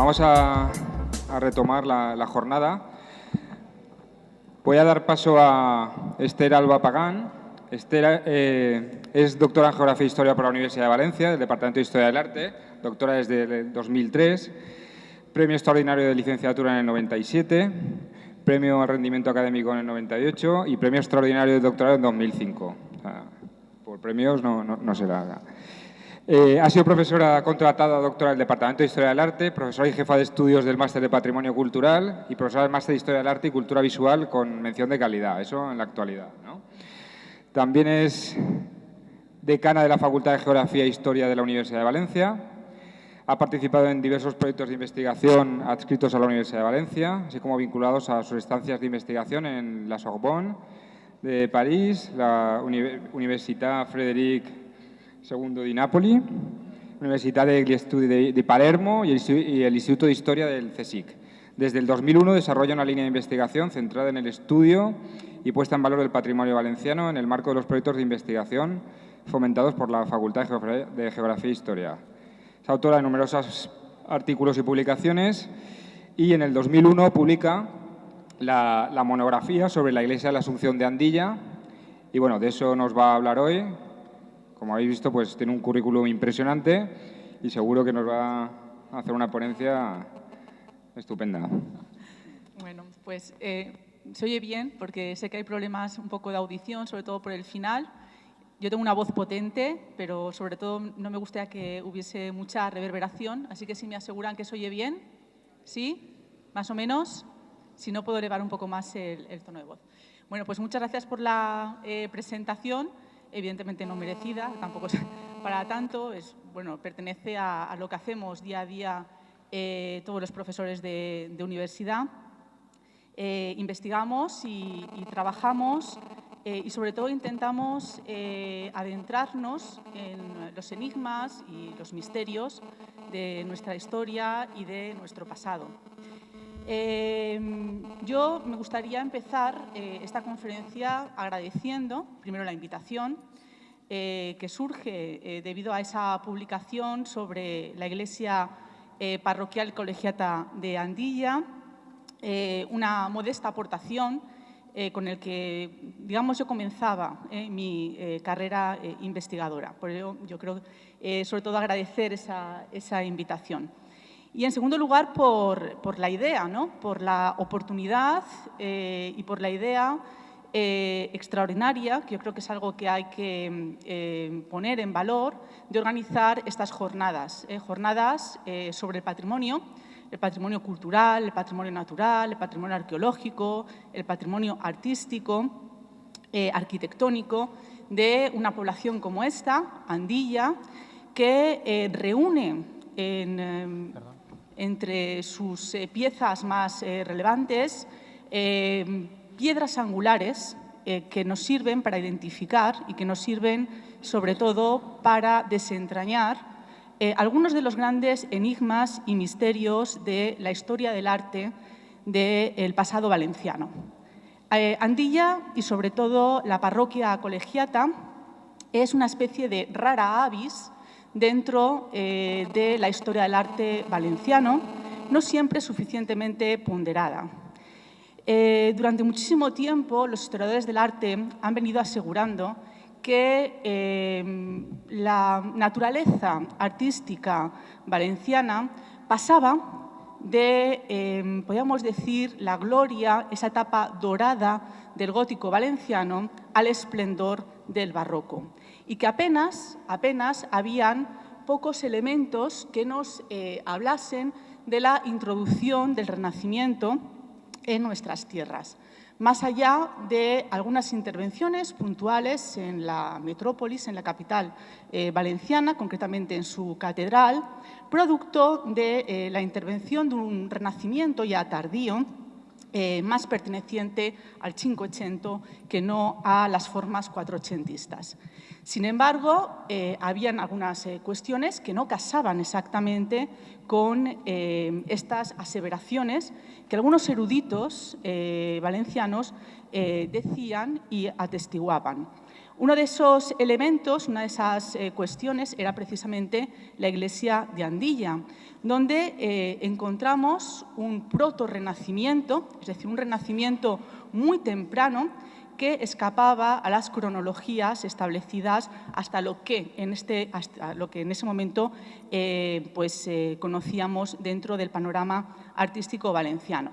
vamos a retomar la jornada. Voy a dar paso a Esther Alba Pagán. Esther es doctora en Geografía e Historia por la Universidad de Valencia, del Departamento de Historia del Arte, doctora desde el 2003, premio extraordinario de licenciatura en el 97, premio al rendimiento académico en el 98 y premio extraordinario de doctorado en 2005. O sea, por premios no será. Ha sido profesora contratada doctora del Departamento de Historia del Arte, profesora y jefa de estudios del Máster de Patrimonio Cultural y profesora del Máster de Historia del Arte y Cultura Visual con mención de calidad, eso en la actualidad, ¿no? También es decana de la Facultad de Geografía e Historia de la Universidad de Valencia. Ha participado en diversos proyectos de investigación adscritos a la Universidad de Valencia, así como vinculados a sus estancias de investigación en la Sorbonne de París, la Universitat Frederic II di Napoli, Universitat degli Studi de Palermo y el Instituto de Historia del CSIC. Desde el 2001 desarrolla una línea de investigación centrada en el estudio y puesta en valor del patrimonio valenciano en el marco de los proyectos de investigación fomentados por la Facultad de Geografía e Historia. Es autora de numerosos artículos y publicaciones y en el 2001 publica la monografía sobre la Iglesia de la Asunción de Andilla y, bueno, de eso nos va a hablar hoy. Como habéis visto, pues tiene un currículum impresionante y seguro que nos va a hacer una ponencia estupenda. Bueno, pues se oye bien porque sé que hay problemas un poco de audición, sobre todo por el final. Yo tengo una voz potente, pero sobre todo no me gustaría que hubiese mucha reverberación, así que si me aseguran que se oye bien, ¿sí? ¿Más o menos? Si no, puedo elevar un poco más el tono de voz. Bueno, pues muchas gracias por la presentación. Evidentemente no merecida, tampoco es para tanto, pertenece a lo que hacemos día a día todos los profesores de universidad. Investigamos y trabajamos y sobre todo intentamos adentrarnos en los enigmas y los misterios de nuestra historia y de nuestro pasado. Yo me gustaría empezar esta conferencia agradeciendo primero la invitación que surge debido a esa publicación sobre la Iglesia Parroquial Colegiata de Andilla, una modesta aportación con el que, digamos, yo comenzaba mi carrera investigadora. Por ello, yo creo, sobre todo, agradecer esa invitación. Y, en segundo lugar, por la idea, ¿no? Por la oportunidad y por la idea extraordinaria, que yo creo que es algo que hay que poner en valor, de organizar estas jornadas, jornadas sobre el patrimonio cultural, el patrimonio natural, el patrimonio arqueológico, el patrimonio artístico, arquitectónico, de una población como esta, Andilla, que reúne entre sus piezas más relevantes piedras angulares que nos sirven para identificar y que nos sirven sobre todo para desentrañar algunos de los grandes enigmas y misterios de la historia del arte del pasado valenciano. Andilla y sobre todo la parroquia colegiata es una especie de rara avis dentro de la historia del arte valenciano, no siempre suficientemente ponderada. Durante muchísimo tiempo los historiadores del arte han venido asegurando que la naturaleza artística valenciana pasaba de, podríamos decir, la gloria, esa etapa dorada del gótico valenciano al esplendor del barroco y que apenas habían pocos elementos que nos hablasen de la introducción del Renacimiento en nuestras tierras, más allá de algunas intervenciones puntuales en la metrópolis, en la capital valenciana, concretamente en su catedral, producto de la intervención de un Renacimiento ya tardío, más perteneciente al Cinquecento que no a las formas cuatrochentistas. Sin embargo, habían algunas cuestiones que no casaban exactamente con estas aseveraciones que algunos eruditos valencianos decían y atestiguaban. Uno de esos elementos, una de esas cuestiones, era precisamente la iglesia de Andilla, donde encontramos un proto-renacimiento, es decir, un renacimiento muy temprano, que escapaba a las cronologías establecidas hasta lo que en ese momento conocíamos dentro del panorama artístico valenciano.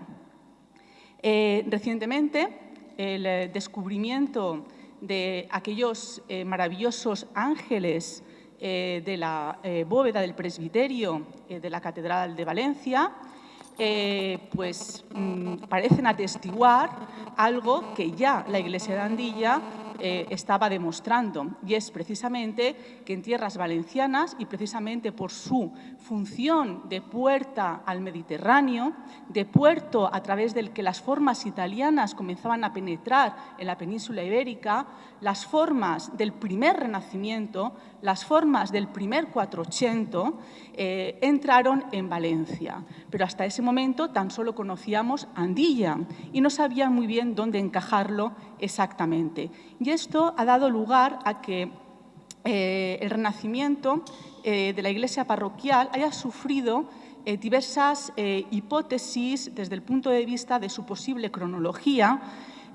Recientemente, el descubrimiento de aquellos maravillosos ángeles de la bóveda del presbiterio de la Catedral de Valencia, parecen atestiguar algo que ya la Iglesia de Andilla estaba demostrando, y es precisamente que en tierras valencianas, y precisamente por su función de puerta al Mediterráneo, de puerto a través del que las formas italianas comenzaban a penetrar en la península ibérica, las formas del primer Renacimiento, las formas del primer Quattrocento, entraron en Valencia. Pero hasta ese momento tan solo conocíamos Andilla y no sabían muy bien dónde encajarlo exactamente. Y esto ha dado lugar a que el Renacimiento de la Iglesia parroquial haya sufrido diversas hipótesis desde el punto de vista de su posible cronología,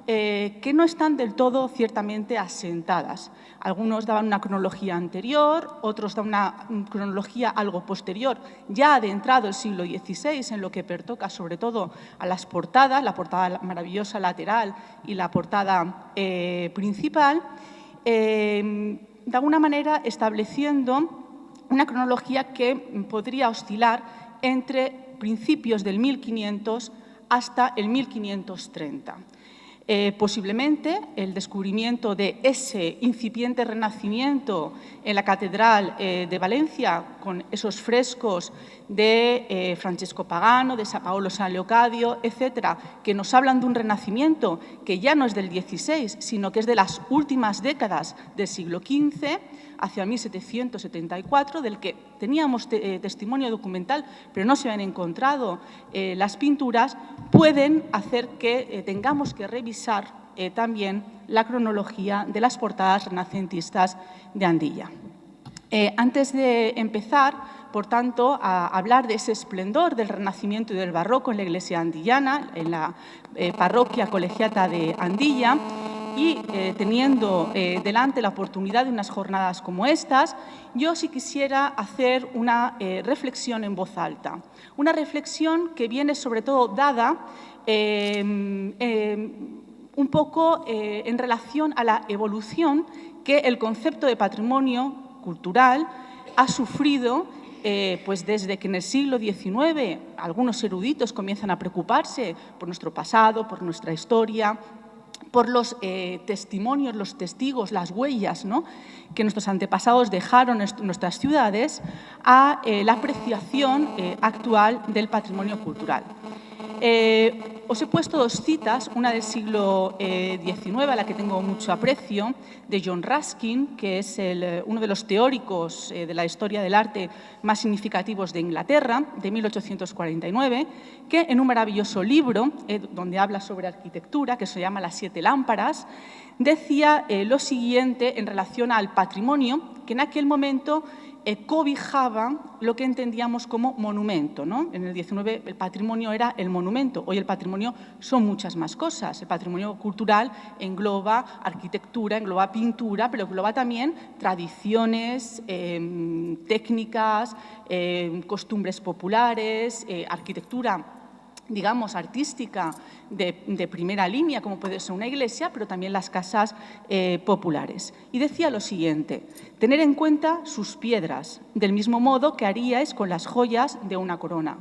que no están del todo ciertamente asentadas. Algunos daban una cronología anterior, otros daban una cronología algo posterior, ya adentrado el siglo XVI, en lo que pertoca sobre todo a las portadas, la portada maravillosa lateral y la portada principal, de alguna manera estableciendo una cronología que podría oscilar entre principios del 1500 hasta el 1530. Posiblemente el descubrimiento de ese incipiente renacimiento en la Catedral de Valencia, con esos frescos de Francesco Pagano, de San Paolo San Leocadio, etcétera, que nos hablan de un renacimiento que ya no es del XVI, sino que es de las últimas décadas del siglo XV, hacia 1774, del que teníamos testimonio documental, pero no se habían encontrado las pinturas, pueden hacer que tengamos que revisar también la cronología de las portadas renacentistas de Andilla. Antes de empezar, por tanto, a hablar de ese esplendor del Renacimiento y del Barroco en la iglesia andillana, en la parroquia colegiata de Andilla, y teniendo delante la oportunidad de unas jornadas como estas, yo sí quisiera hacer una reflexión en voz alta. Una reflexión que viene sobre todo dada un poco en relación a la evolución que el concepto de patrimonio cultural ha sufrido pues desde que en el siglo XIX algunos eruditos comienzan a preocuparse por nuestro pasado, por nuestra historia, por los testimonios, los testigos, las huellas, ¿no?, que nuestros antepasados dejaron en nuestras ciudades, a la apreciación actual del patrimonio cultural. Os he puesto dos citas, una del siglo XIX, a la que tengo mucho aprecio, de John Ruskin, que es uno de los teóricos de la historia del arte más significativos de Inglaterra, de 1849, que en un maravilloso libro, donde habla sobre arquitectura, que se llama Las 7 lámparas, decía lo siguiente en relación al patrimonio, que en aquel momento cobijaba lo que entendíamos como monumento, ¿no? En el XIX el patrimonio era el monumento, hoy el patrimonio son muchas más cosas. El patrimonio cultural engloba arquitectura, engloba pintura, pero engloba también tradiciones, técnicas, costumbres populares, arquitectura, digamos, artística de primera línea, como puede ser una iglesia, pero también las casas populares. Y decía lo siguiente: tener en cuenta sus piedras, del mismo modo que haríais con las joyas de una corona.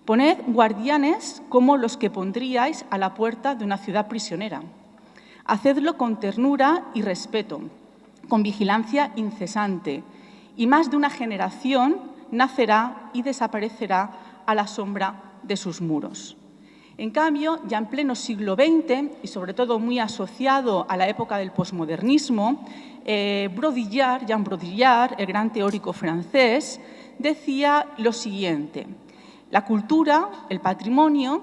Poned guardianes como los que pondríais a la puerta de una ciudad prisionera. Hacedlo con ternura y respeto, con vigilancia incesante, y más de una generación nacerá y desaparecerá a la sombra de sus muros. En cambio, ya en pleno siglo XX, y sobre todo muy asociado a la época del posmodernismo, Jean Baudrillard, el gran teórico francés, decía lo siguiente: la cultura, el patrimonio,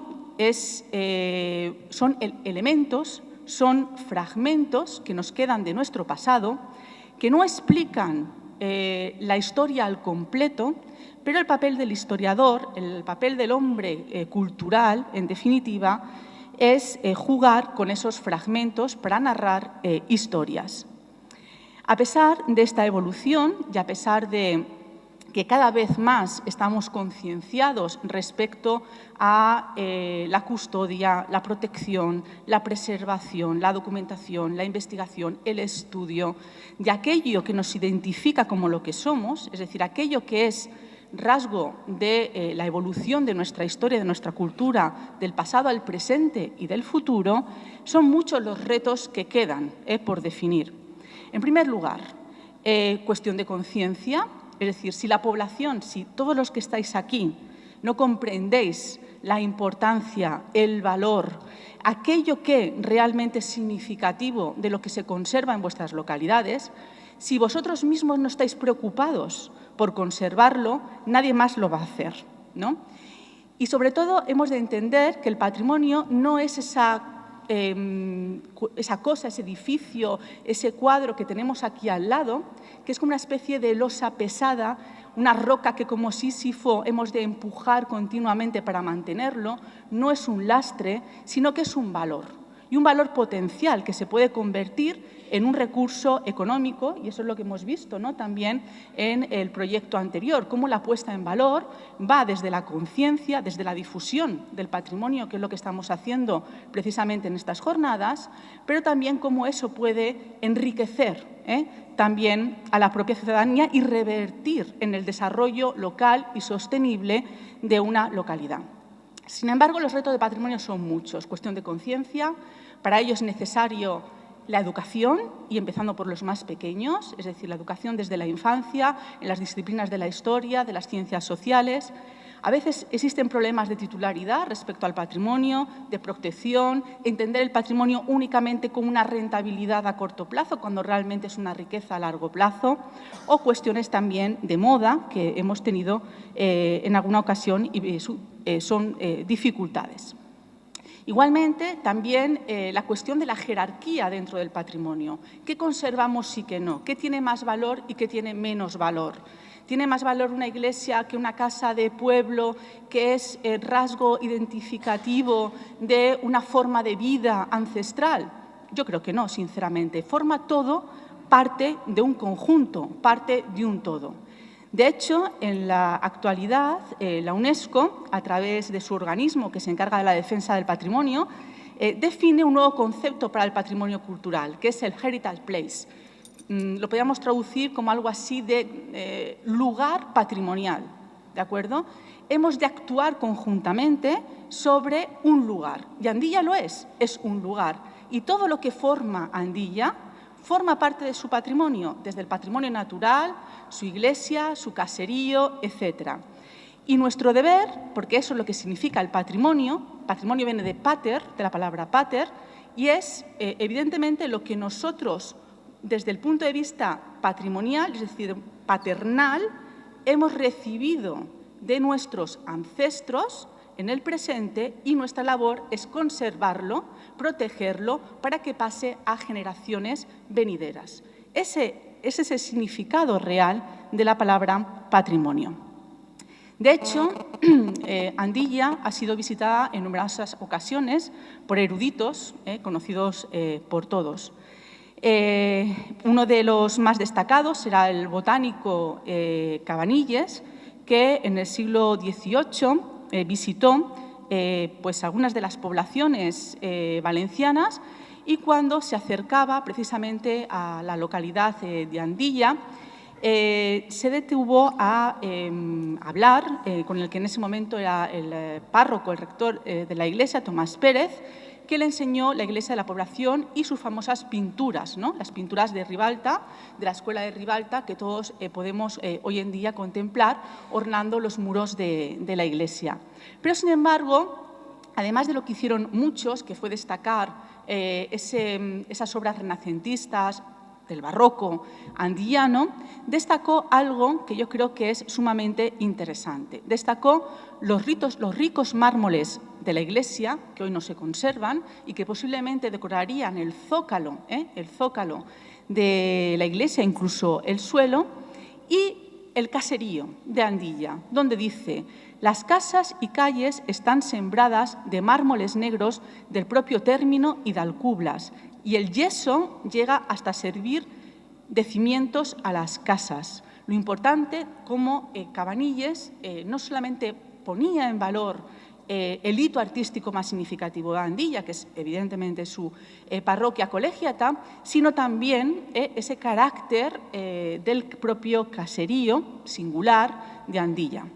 son elementos, son fragmentos que nos quedan de nuestro pasado, que no explican la historia al completo, pero el papel del historiador, el papel del hombre cultural, en definitiva, es jugar con esos fragmentos para narrar historias. A pesar de esta evolución y a pesar de que cada vez más estamos concienciados respecto a la custodia, la protección, la preservación, la documentación, la investigación, el estudio de aquello que nos identifica como lo que somos, es decir, aquello que es rasgo de la evolución de nuestra historia, de nuestra cultura, del pasado al presente y del futuro, son muchos los retos que quedan por definir. En primer lugar, cuestión de conciencia. Es decir, si la población, si todos los que estáis aquí no comprendéis la importancia, el valor, aquello que realmente es significativo de lo que se conserva en vuestras localidades, si vosotros mismos no estáis preocupados por conservarlo, nadie más lo va a hacer, ¿no? Y sobre todo hemos de entender que el patrimonio no es esa cosa, ese edificio, ese cuadro que tenemos aquí al lado, que es como una especie de losa pesada, una roca que como Sísifo hemos de empujar continuamente para mantenerlo. No es un lastre, sino que es un valor, y un valor potencial que se puede convertir en un recurso económico, y eso es lo que hemos visto, ¿no?, también en el proyecto anterior, cómo la puesta en valor va desde la conciencia, desde la difusión del patrimonio, que es lo que estamos haciendo precisamente en estas jornadas, pero también cómo eso puede enriquecer también a la propia ciudadanía y revertir en el desarrollo local y sostenible de una localidad. Sin embargo, los retos de patrimonio son muchos. Cuestión de conciencia, para ello es necesario la educación, y empezando por los más pequeños, es decir, la educación desde la infancia, en las disciplinas de la historia, de las ciencias sociales. A veces existen problemas de titularidad respecto al patrimonio, de protección, entender el patrimonio únicamente como una rentabilidad a corto plazo, cuando realmente es una riqueza a largo plazo, o cuestiones también de moda que hemos tenido en alguna ocasión y son dificultades. Igualmente, también la cuestión de la jerarquía dentro del patrimonio. ¿Qué conservamos y qué no? ¿Qué tiene más valor y qué tiene menos valor? ¿Tiene más valor una iglesia que una casa de pueblo que es rasgo identificativo de una forma de vida ancestral? Yo creo que no, sinceramente. Forma todo parte de un conjunto, parte de un todo. De hecho, en la actualidad, la UNESCO, a través de su organismo que se encarga de la defensa del patrimonio, define un nuevo concepto para el patrimonio cultural, que es el Heritage Place. Lo podríamos traducir como algo así de lugar patrimonial, ¿de acuerdo? Hemos de actuar conjuntamente sobre un lugar, y Andilla lo es un lugar. Y todo lo que forma Andilla forma parte de su patrimonio, desde el patrimonio natural, su iglesia, su caserío, etc. Y nuestro deber, porque eso es lo que significa el patrimonio viene de pater, de la palabra pater, y es evidentemente lo que nosotros, desde el punto de vista patrimonial, es decir, paternal, hemos recibido de nuestros ancestros en el presente, y nuestra labor es conservarlo, protegerlo, para que pase a generaciones venideras. Ese es el significado real de la palabra patrimonio. De hecho, Andilla ha sido visitada en numerosas ocasiones por eruditos conocidos por todos. Uno de los más destacados será el botánico Cabanilles, que en el siglo XVIII visitó pues algunas de las poblaciones valencianas, y cuando se acercaba precisamente a la localidad de Andilla, se detuvo a hablar con el que en ese momento era el párroco, el rector de la iglesia, Tomás Pérez, que le enseñó la iglesia de la población y sus famosas pinturas, ¿no? Las pinturas de Ribalta, de la escuela de Ribalta, que todos podemos hoy en día contemplar ornando los muros de la iglesia. Pero, sin embargo, además de lo que hicieron muchos, que fue destacar esas obras renacentistas del barroco andillano, destacó algo que yo creo que es sumamente interesante. Destacó los ricos mármoles de la iglesia, que hoy no se conservan y que posiblemente decorarían el zócalo de la iglesia, incluso el suelo, y el caserío de Andilla, donde dice: las casas y calles están sembradas de mármoles negros del propio término y de alcublas, y el yeso llega hasta servir de cimientos a las casas. Lo importante, como Cabanilles no solamente ponía en valor el hito artístico más significativo de Andilla, que es evidentemente su parroquia colegiata, sino también ese carácter del propio caserío singular de Andilla.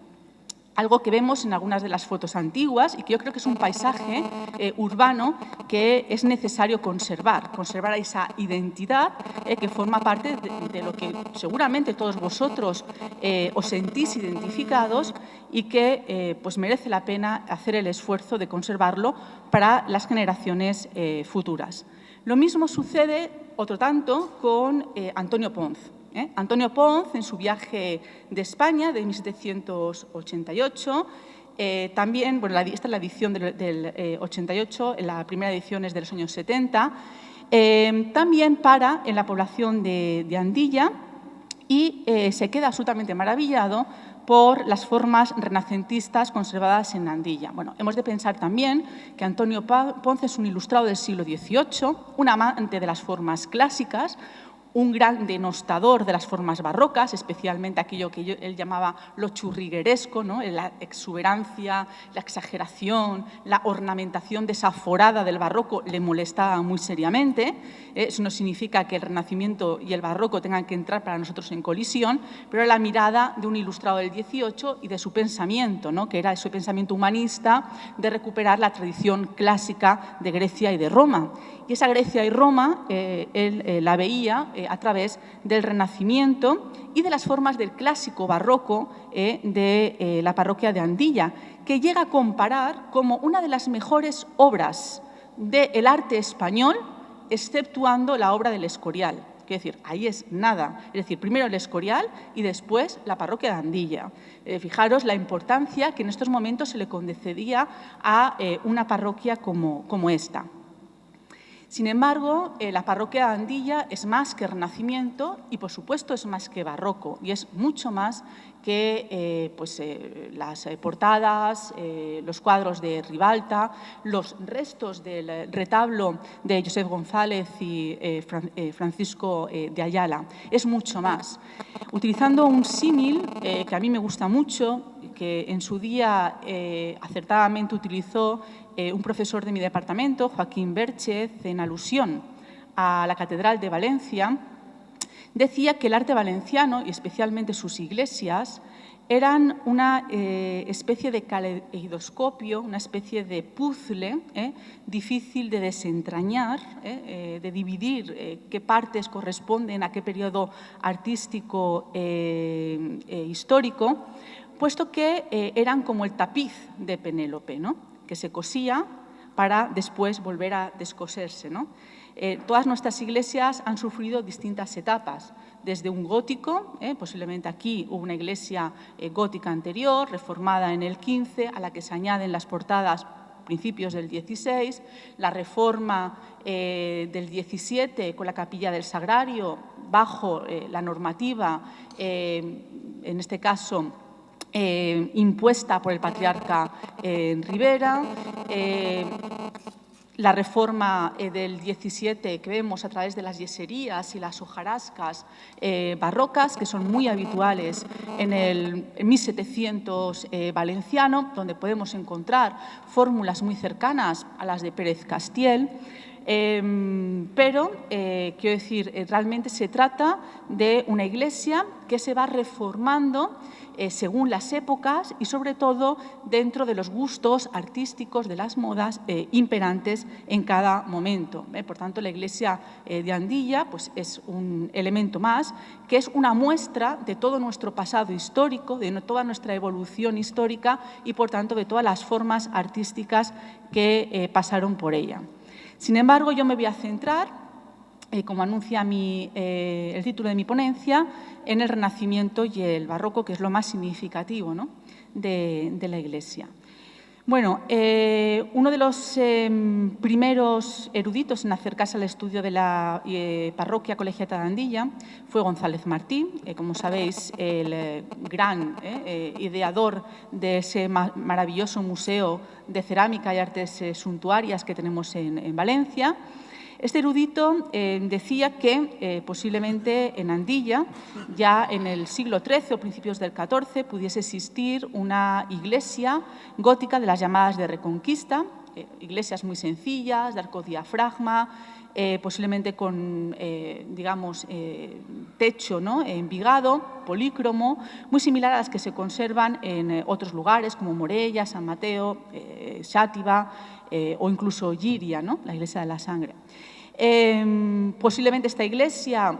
Algo que vemos en algunas de las fotos antiguas y que yo creo que es un paisaje urbano que es necesario conservar esa identidad que forma parte de lo que seguramente todos vosotros os sentís identificados y que pues merece la pena hacer el esfuerzo de conservarlo para las generaciones futuras. Lo mismo sucede, otro tanto, con Antonio Ponz. Antonio Ponz, en su viaje de España de 1788, también, bueno, esta es la edición del 88, la primera edición es de los años 70, también para en la población de Andilla y se queda absolutamente maravillado por las formas renacentistas conservadas en Andilla. Bueno, hemos de pensar también que Antonio Ponz es un ilustrado del siglo XVIII, un amante de las formas clásicas, un gran denostador de las formas barrocas, especialmente aquello que él llamaba lo churrigueresco, ¿no? La exuberancia, la exageración, la ornamentación desaforada del barroco le molestaba muy seriamente. Eso no significa que el Renacimiento y el barroco tengan que entrar para nosotros en colisión, pero la mirada de un ilustrado del XVIII y de su pensamiento, ¿no? Que era ese pensamiento humanista de recuperar la tradición clásica de Grecia y de Roma. Y esa Grecia y Roma él la veía a través del Renacimiento y de las formas del clásico barroco de la parroquia de Andilla, que llega a comparar como una de las mejores obras del arte español, exceptuando la obra del Escorial. Quiero decir, ahí es nada. Es decir, primero el Escorial y después la parroquia de Andilla. Fijaros la importancia que en estos momentos se le concedía a una parroquia como esta. Sin embargo, la parroquia de Andilla es más que Renacimiento y, por supuesto, es más que barroco y es mucho más que las portadas, los cuadros de Ribalta, los restos del retablo de Josep González y Francisco de Ayala. Es mucho más. Utilizando un símil que a mí me gusta mucho, que en su día acertadamente utilizó un profesor de mi departamento, Joaquín Bérchez, en alusión a la Catedral de Valencia, decía que el arte valenciano, y especialmente sus iglesias, eran una especie de caleidoscopio, una especie de puzzle difícil de desentrañar, de dividir qué partes corresponden a qué periodo artístico histórico, puesto que eran como el tapiz de Penélope, ¿no? Que se cosía para después volver a descoserse, ¿no? Todas nuestras iglesias han sufrido distintas etapas, desde un gótico, posiblemente aquí hubo una iglesia gótica anterior, reformada en el XV, a la que se añaden las portadas principios del XVI, la reforma del XVII con la capilla del Sagrario, bajo la normativa, en este caso, impuesta por el patriarca Rivera, la reforma del XVII que vemos a través de las yeserías y las hojarascas barrocas, que son muy habituales en el 1700 valenciano, donde podemos encontrar fórmulas muy cercanas a las de Pérez Castiel. Pero, quiero decir, realmente se trata de una iglesia que se va reformando según las épocas y, sobre todo, dentro de los gustos artísticos, de las modas imperantes en cada momento. Por tanto, la iglesia de Andilla pues, es un elemento más, que es una muestra de todo nuestro pasado histórico, de toda nuestra evolución histórica y, por tanto, de todas las formas artísticas que pasaron por ella. Sin embargo, yo me voy a centrar, como anuncia el título de mi ponencia, en el Renacimiento y el Barroco, que es lo más significativo, ¿no?, de la Iglesia. Bueno, uno de los primeros eruditos en acercarse al estudio de la parroquia colegiata de Andilla fue González Martí, como sabéis, el gran ideador de ese maravilloso museo de cerámica y artes suntuarias que tenemos en Valencia. Este erudito decía que posiblemente en Andilla, ya en el siglo XIII o principios del XIV, pudiese existir una iglesia gótica de las llamadas de Reconquista, iglesias muy sencillas, de arco diafragma, posiblemente con, digamos, techo, ¿no?, envigado, polícromo, muy similar a las que se conservan en otros lugares como Morella, San Mateo, Xàtiva o incluso Llíria, ¿no?, la iglesia de la Sangre. Posiblemente esta iglesia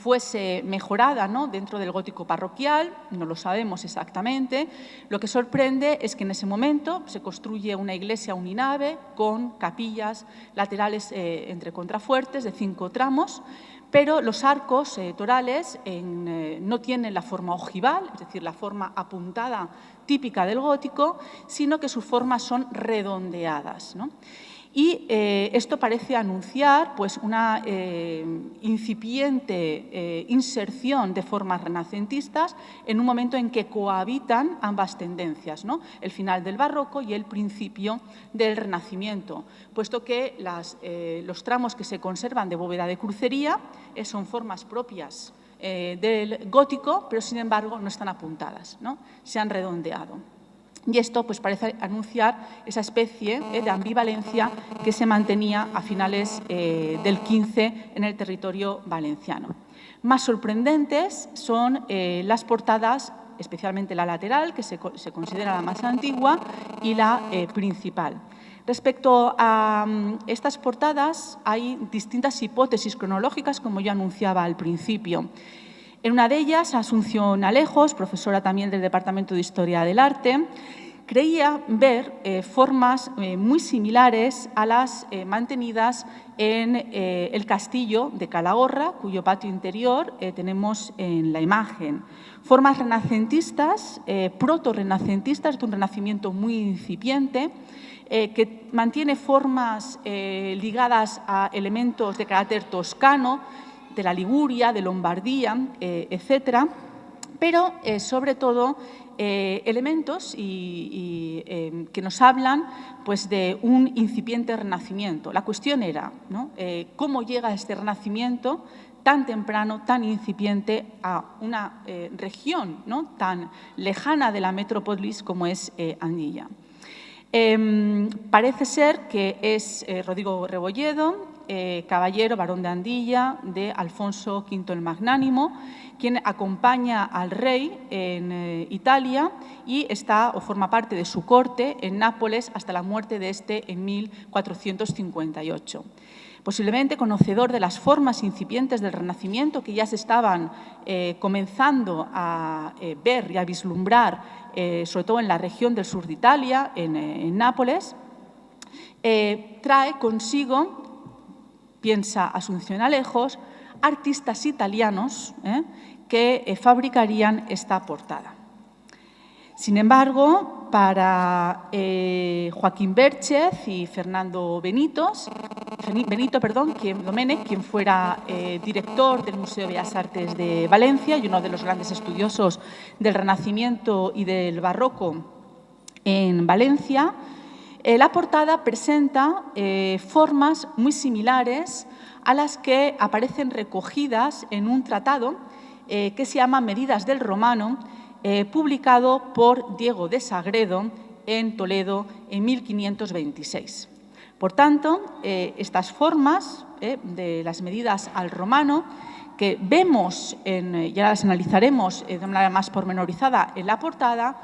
fuese mejorada, ¿no?, dentro del gótico parroquial, no lo sabemos exactamente. Lo que sorprende es que en ese momento se construye una iglesia uninave con capillas laterales entre contrafuertes de 5 tramos, pero los arcos torales no tienen la forma ojival, es decir, la forma apuntada típica del gótico, sino que sus formas son redondeadas, ¿no? Y esto parece anunciar pues, una incipiente inserción de formas renacentistas en un momento en que cohabitan ambas tendencias, ¿no?, el final del barroco y el principio del Renacimiento, puesto que los tramos que se conservan de bóveda de crucería son formas propias del gótico, pero sin embargo no están apuntadas, ¿no?, se han redondeado. Y esto pues, parece anunciar esa especie de ambivalencia que se mantenía a finales del XV en el territorio valenciano. Más sorprendentes son las portadas, especialmente la lateral, que se considera la más antigua, y la principal. Respecto a estas portadas, hay distintas hipótesis cronológicas, como yo anunciaba al principio. En una de ellas, Asunción Alejos, profesora también del Departamento de Historia del Arte, creía ver formas muy similares a las mantenidas en el castillo de Calahorra, cuyo patio interior tenemos en la imagen. Formas renacentistas, proto-renacentistas, de un renacimiento muy incipiente, que mantiene formas ligadas a elementos de carácter toscano, de la Liguria, de Lombardía, etcétera, pero sobre todo elementos que nos hablan pues, de un incipiente renacimiento. La cuestión era, ¿no?, cómo llega este renacimiento tan temprano, tan incipiente, a una región, ¿no?, tan lejana de la metrópolis como es Andilla. Parece ser que es Rodrigo Rebolledo, caballero, barón de Andilla, de Alfonso V el Magnánimo, quien acompaña al rey en Italia y está o forma parte de su corte en Nápoles hasta la muerte de este en 1458. Posiblemente conocedor de las formas incipientes del Renacimiento que ya se estaban comenzando a ver y a vislumbrar, sobre todo en la región del sur de Italia, en Nápoles, trae consigo, piensa Asunción Alejos, artistas italianos que fabricarían esta portada. Sin embargo, para Joaquín Bérchez y Fernando Benito, quien fuera director del Museo de Bellas Artes de Valencia y uno de los grandes estudiosos del Renacimiento y del Barroco en Valencia, la portada presenta formas muy similares a las que aparecen recogidas en un tratado que se llama Medidas del Romano, publicado por Diego de Sagredo en Toledo en 1526. Por tanto, estas formas de las medidas al romano que vemos, y ahora las analizaremos de una manera más pormenorizada en la portada,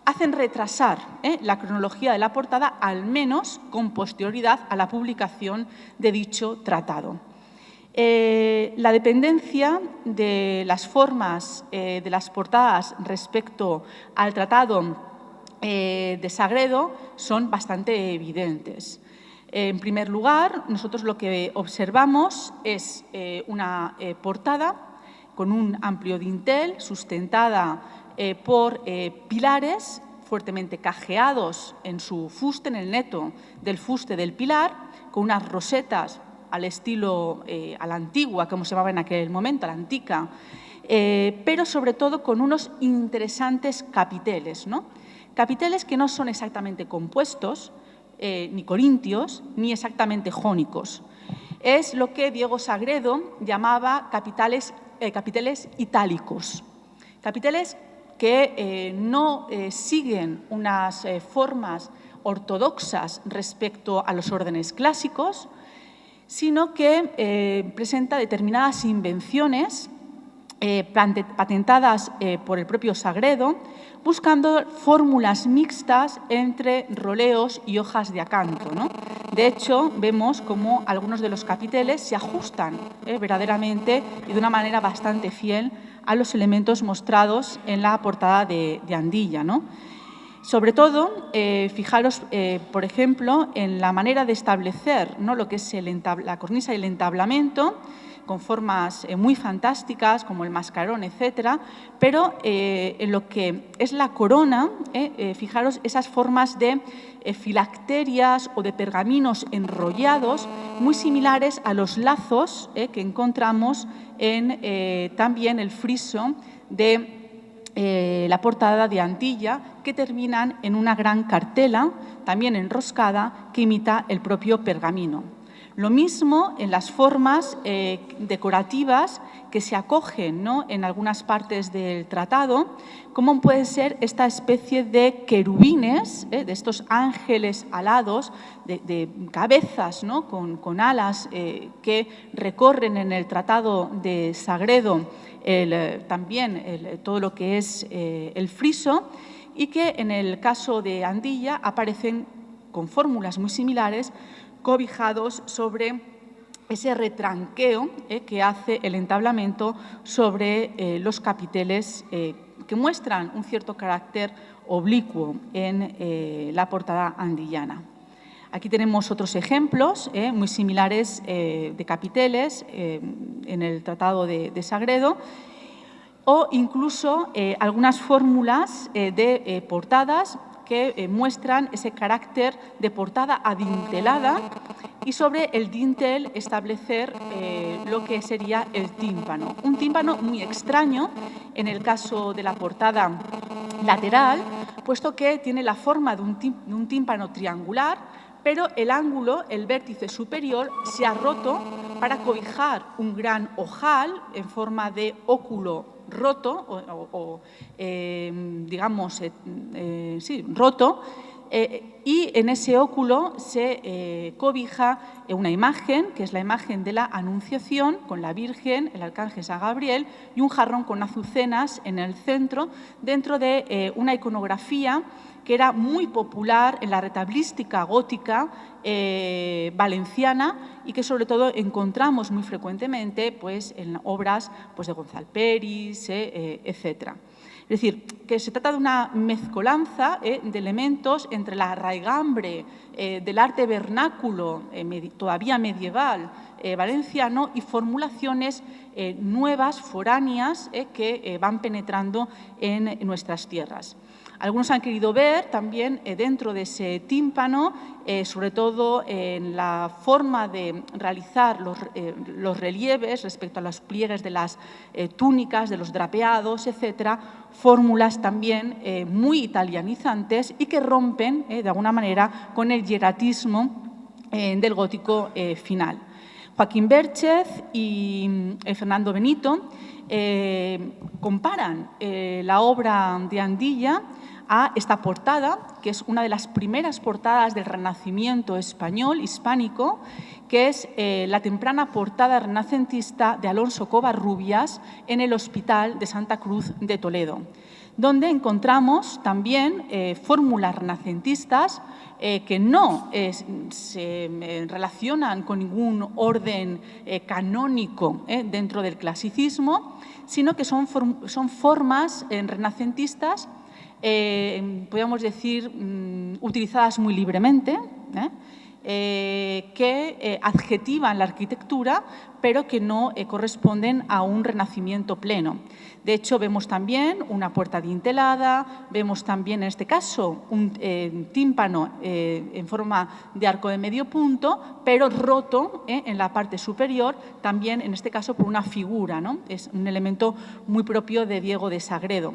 hacen retrasar la cronología de la portada, al menos con posterioridad a la publicación de dicho tratado. La dependencia de las formas de las portadas respecto al tratado de Sagredo son bastante evidentes. En primer lugar, nosotros lo que observamos es una portada con un amplio dintel sustentada por pilares fuertemente cajeados en su fuste, en el neto del fuste del pilar, con unas rosetas al estilo, a la antigua, como se llamaba en aquel momento, a la antica, pero sobre todo con unos interesantes capiteles, ¿no? Capiteles que no son exactamente compuestos, ni corintios, ni exactamente jónicos. Es lo que Diego Sagredo llamaba capiteles itálicos. Capiteles que no siguen unas formas ortodoxas respecto a los órdenes clásicos, sino que presenta determinadas invenciones patentadas por el propio Sagredo, buscando fórmulas mixtas entre roleos y hojas de acanto, ¿no? De hecho, vemos cómo algunos de los capiteles se ajustan verdaderamente y de una manera bastante fiel a los elementos mostrados en la portada de Andilla, ¿no? Sobre todo, fijaros, por ejemplo, en la manera de establecer, ¿no?, lo que es la cornisa y el entablamento, con formas muy fantásticas, como el mascarón, etcétera, pero en lo que es la corona, fijaros esas formas de filacterias o de pergaminos enrollados, muy similares a los lazos que encontramos en también el friso de la portada de Andilla, que terminan en una gran cartela, también enroscada, que imita el propio pergamino. Lo mismo en las formas decorativas que se acogen, ¿no?, en algunas partes del tratado, como puede ser esta especie de querubines, de estos ángeles alados, de cabezas, ¿no?, con alas que recorren en el tratado de Sagredo también todo lo que es el friso, y que en el caso de Andilla aparecen con fórmulas muy similares, cobijados sobre ese retranqueo que hace el entablamento sobre los capiteles que muestran un cierto carácter oblicuo en la portada andillana. Aquí tenemos otros ejemplos muy similares de capiteles en el tratado de Sagredo, o incluso algunas fórmulas de portadas que muestran ese carácter de portada adintelada y sobre el dintel establecer lo que sería el tímpano. Un tímpano muy extraño en el caso de la portada lateral, puesto que tiene la forma de un tímpano triangular, pero el ángulo, el vértice superior, se ha roto para cobijar un gran ojal en forma de óculo roto roto, y en ese óculo se cobija una imagen, que es la imagen de la Anunciación, con la Virgen, el arcángel San Gabriel, y un jarrón con azucenas en el centro, dentro de una iconografía que era muy popular en la retablística gótica valenciana y que sobre todo encontramos muy frecuentemente pues, en obras pues, de Gonzalo Peris, etc. Es decir, que se trata de una mezcolanza de elementos entre la raigambre del arte vernáculo todavía medieval valenciano y formulaciones nuevas, foráneas, que van penetrando en nuestras tierras. Algunos han querido ver también dentro de ese tímpano, sobre todo en la forma de realizar los relieves respecto a los pliegues de las túnicas, de los drapeados, etcétera, fórmulas también muy italianizantes y que rompen de alguna manera con el hieratismo del gótico final. Joaquín Bérchez y Fernando Benito comparan la obra de Andilla a esta portada, que es una de las primeras portadas del Renacimiento español, hispánico, que es la temprana portada renacentista de Alonso Covarrubias en el Hospital de Santa Cruz de Toledo, donde encontramos también fórmulas renacentistas que no se relacionan con ningún orden canónico dentro del clasicismo, sino que son formas renacentistas, podríamos decir, utilizadas muy libremente, que adjetivan la arquitectura, pero que no corresponden a un renacimiento pleno. De hecho, vemos también una puerta dintelada, vemos también, en este caso, un tímpano en forma de arco de medio punto, pero roto en la parte superior, también, en este caso, por una figura, ¿no? Es un elemento muy propio de Diego de Sagredo.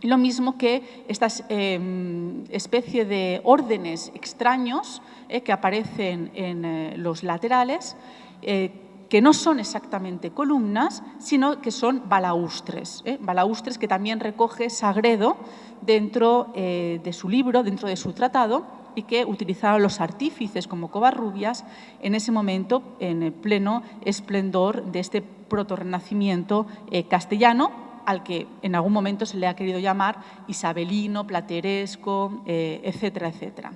Lo mismo que esta especie de órdenes extraños que aparecen en los laterales, que no son exactamente columnas, sino que son balaustres. Balaustres que también recoge Sagredo dentro de su libro, dentro de su tratado, y que utilizaron los artífices como Covarrubias en ese momento, en el pleno esplendor de este protorrenacimiento castellano, al que en algún momento se le ha querido llamar isabelino, plateresco, etcétera, etcétera.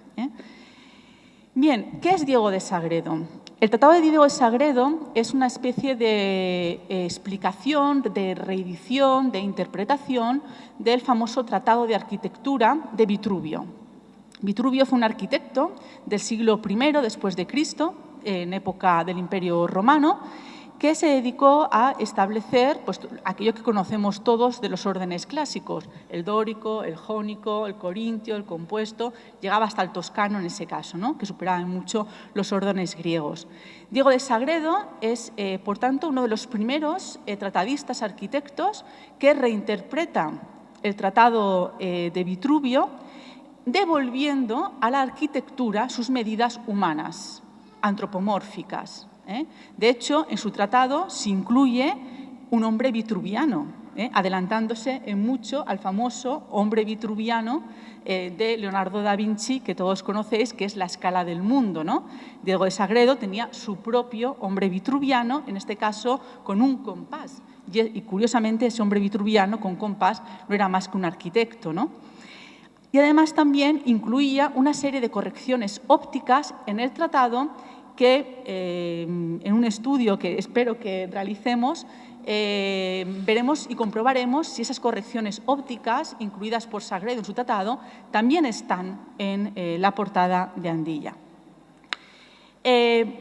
Bien, ¿qué es Diego de Sagredo? El Tratado de Diego de Sagredo es una especie de explicación, de reedición, de interpretación del famoso Tratado de Arquitectura de Vitruvio. Vitruvio fue un arquitecto del siglo I después de Cristo, en época del Imperio Romano, que se dedicó a establecer pues, aquello que conocemos todos de los órdenes clásicos, el dórico, el jónico, el corintio, el compuesto, llegaba hasta el toscano en ese caso, ¿no? Que superaban mucho los órdenes griegos. Diego de Sagredo es, por tanto, uno de los primeros tratadistas arquitectos que reinterpreta el Tratado de Vitruvio, devolviendo a la arquitectura sus medidas humanas, antropomórficas. De hecho, en su tratado se incluye un hombre vitruviano, adelantándose en mucho al famoso hombre vitruviano de Leonardo da Vinci, que todos conocéis, que es la escala del mundo, ¿no? Diego de Sagredo tenía su propio hombre vitruviano, en este caso con un compás. Y curiosamente, ese hombre vitruviano con compás no era más que un arquitecto, ¿no? Y además también incluía una serie de correcciones ópticas en el tratado que en un estudio que espero que realicemos veremos y comprobaremos si esas correcciones ópticas incluidas por Sagredo en su tratado también están en la portada de Andilla.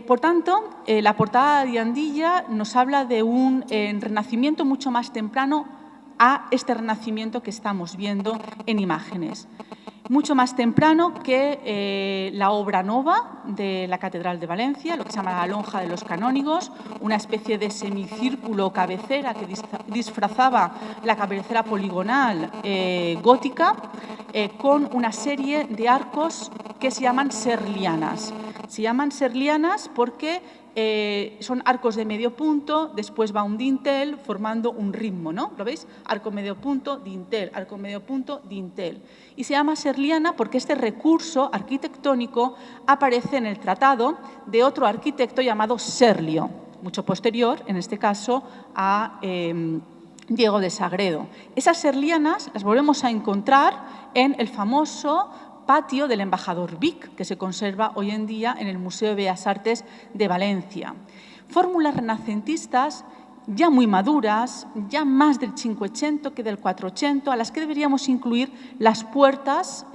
Por tanto, la portada de Andilla nos habla de un renacimiento mucho más temprano a este renacimiento que estamos viendo en imágenes. Mucho más temprano que la obra nova de la Catedral de Valencia, lo que se llama la lonja de los canónigos, una especie de semicírculo cabecera que disfrazaba la cabecera poligonal gótica, con una serie de arcos que se llaman serlianas. Se llaman serlianas porque son arcos de medio punto, después va un dintel formando un ritmo, ¿no? ¿Lo veis? Arco medio punto, dintel, arco medio punto, dintel. Y se llama serliana porque este recurso arquitectónico aparece en el tratado de otro arquitecto llamado Serlio, mucho posterior, en este caso, a Diego de Sagredo. Esas serlianas las volvemos a encontrar en el famoso patio del embajador Vic, que se conserva hoy en día en el Museo de Bellas Artes de Valencia. Fórmulas renacentistas ya muy maduras, ya más del 500 que del 400, a las que deberíamos incluir las puertas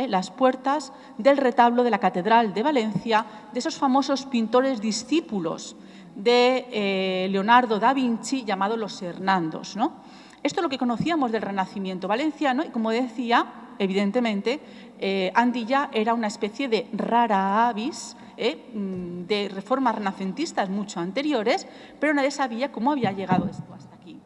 del retablo de la Catedral de Valencia, de esos famosos pintores discípulos de Leonardo da Vinci, llamados los Hernandos, ¿no? Esto es lo que conocíamos del Renacimiento valenciano y, como decía, evidentemente, Andilla era una especie de rara avis de reformas renacentistas mucho anteriores, pero nadie sabía cómo había llegado esto hasta aquí.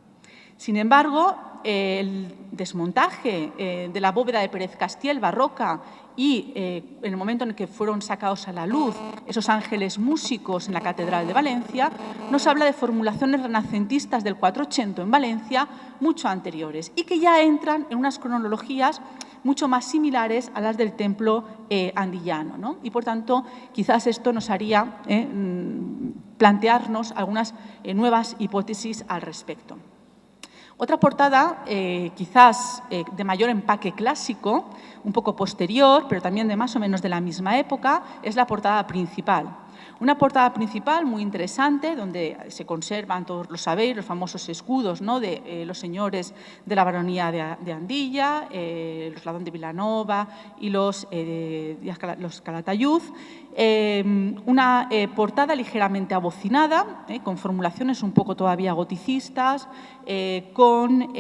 Sin embargo, el desmontaje de la bóveda de Pérez Castiel barroca y en el momento en el que fueron sacados a la luz esos ángeles músicos en la Catedral de Valencia, nos habla de formulaciones renacentistas del 480 en Valencia mucho anteriores y que ya entran en unas cronologías mucho más similares a las del templo andillano, ¿no? Y, por tanto, quizás esto nos haría plantearnos algunas nuevas hipótesis al respecto. Otra portada, quizás de mayor empaque clásico, un poco posterior, pero también de más o menos de la misma época, es la portada principal. Una portada principal muy interesante, donde se conservan, todos lo sabéis, los famosos escudos, ¿no?, de los señores de la baronía de Andilla, los Ladrón de Vilanova y los Calatayud. Una portada ligeramente abocinada, con formulaciones un poco todavía goticistas, con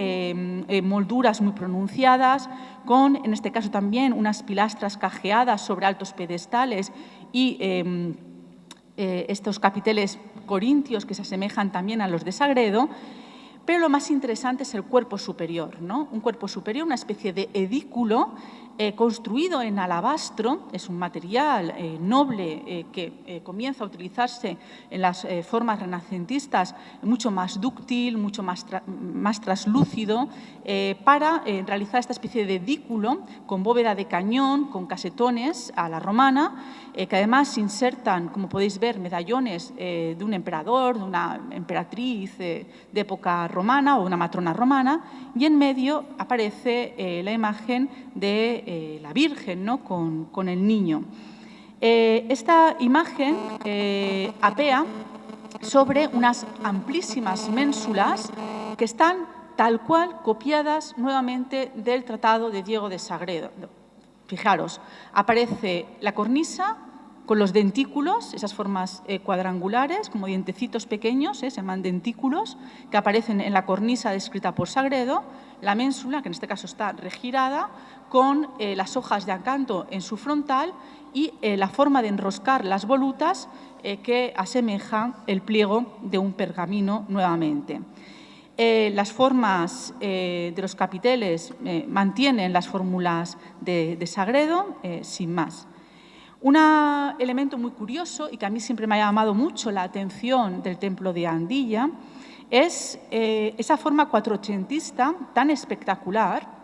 molduras muy pronunciadas, con, en este caso también, unas pilastras cajeadas sobre altos pedestales y estos capiteles corintios que se asemejan también a los de Sagredo, pero lo más interesante es el cuerpo superior, ¿no? Un cuerpo superior, una especie de edículo construido en alabastro, es un material noble que comienza a utilizarse en las formas renacentistas, mucho más dúctil, mucho más traslúcido, para realizar esta especie de edículo con bóveda de cañón, con casetones a la romana, que además insertan, como podéis ver, medallones de un emperador, de una emperatriz de época romana o una matrona romana, y en medio aparece la imagen de la Virgen, ¿no?, con el niño. Esta imagen apea sobre unas amplísimas ménsulas que están tal cual copiadas nuevamente del Tratado de Diego de Sagredo. Fijaros, aparece la cornisa con los dentículos, esas formas cuadrangulares, como dientecitos pequeños, se llaman dentículos, que aparecen en la cornisa descrita por Sagredo, la ménsula, que en este caso está regirada, con las hojas de acanto en su frontal y la forma de enroscar las volutas que asemeja el pliego de un pergamino nuevamente. Las formas de los capiteles mantienen las fórmulas de Sagredo, sin más. Un elemento muy curioso y que a mí siempre me ha llamado mucho la atención del templo de Andilla es esa forma cuatrocentista tan espectacular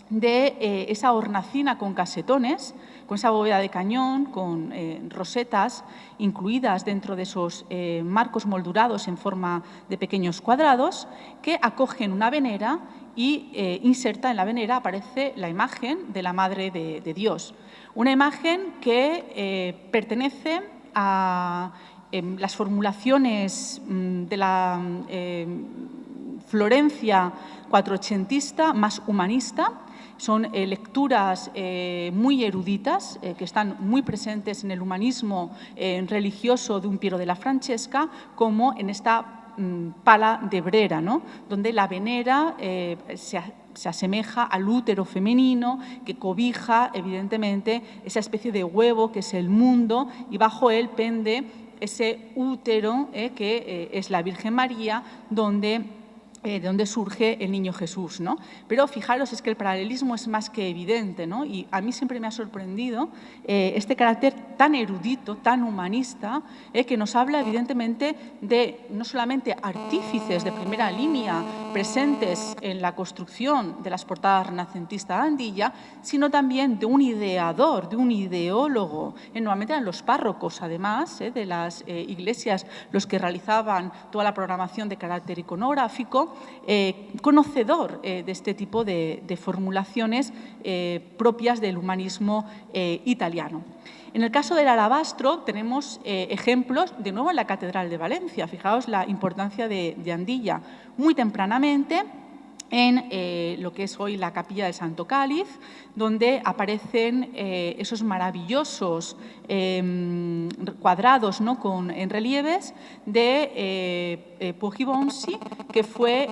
de esa hornacina con casetones, con esa bóveda de cañón, con rosetas incluidas dentro de esos marcos moldurados en forma de pequeños cuadrados que acogen una venera y inserta en la venera aparece la imagen de la Madre de Dios. Una imagen que pertenece a las formulaciones de la Florencia cuatrocentista más humanista. Son lecturas muy eruditas que están muy presentes en el humanismo religioso de un Piero della Francesca, como en esta pala de Brera, ¿no?, donde la venera se asemeja al útero femenino que cobija, evidentemente, esa especie de huevo que es el mundo y bajo él pende ese útero que es la Virgen María, de donde surge el niño Jesús, ¿no? Pero fijaros, es que el paralelismo es más que evidente, ¿no? Y a mí siempre me ha sorprendido este carácter tan erudito, tan humanista, que nos habla evidentemente de no solamente artífices de primera línea presentes en la construcción de las portadas renacentistas de Andilla, sino también de un ideador, de un ideólogo. Normalmente eran los párrocos, además, de las iglesias los que realizaban toda la programación de carácter iconográfico, conocedor de este tipo de formulaciones propias del humanismo italiano. En el caso del alabastro tenemos ejemplos, de nuevo en la Catedral de Valencia. Fijaos la importancia de Andilla. Muy tempranamente, en lo que es hoy la Capilla del Santo Cáliz, donde aparecen esos maravillosos cuadrados, ¿no?, en relieves de Poggibonsi, que fue